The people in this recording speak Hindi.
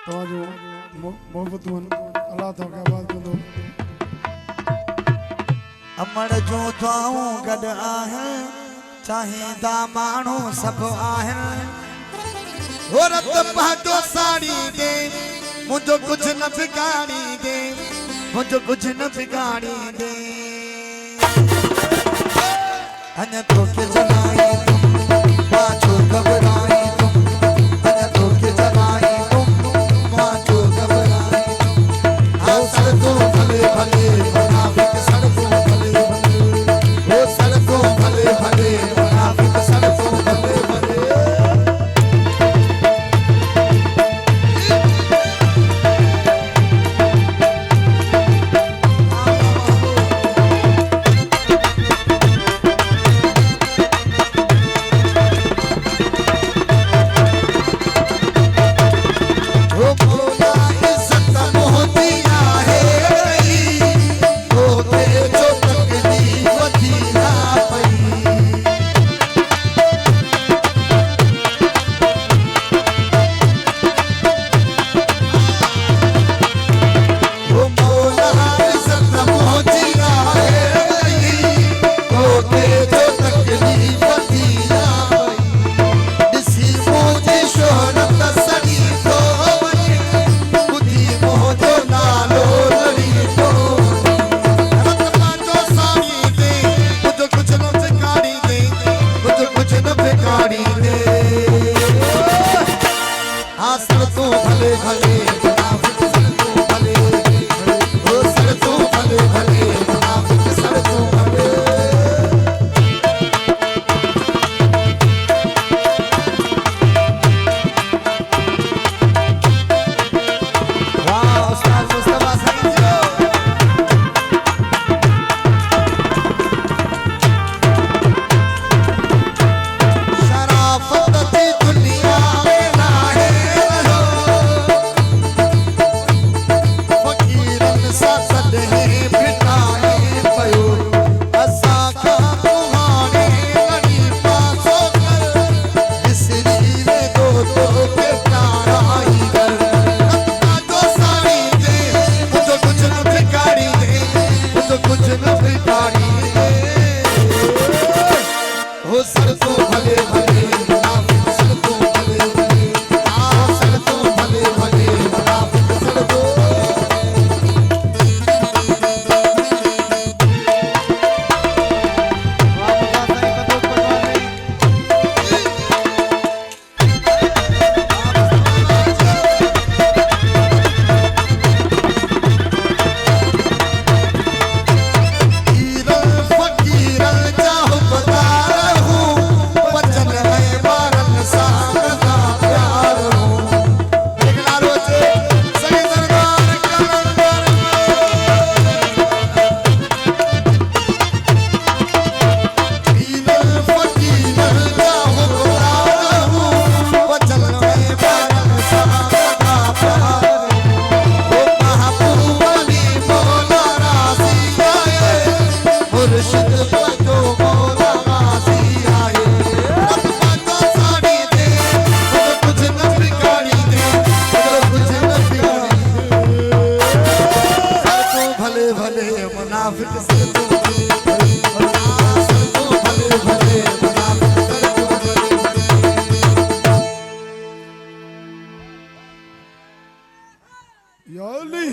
तो जो मोहब्बत मन अल्लाह तो क्या बात कर दो अमर जो दुआऊं गड आहे चाहींदा माण्हू सब आहे ओ रत पाटो साड़ी दे मुझो कुछ न बिगाड़ी दे मुझो कुछ न बिगाड़ी दे अन तो के जलाई तुम पाछो घबराई तुम अन तो के जलाई तुम पाछो घबराई तुम आ सर तो भले भले मुनाफिक सर तो भले भले ओ सर तो भले भले मुनाफिक सर तो भले भले या अली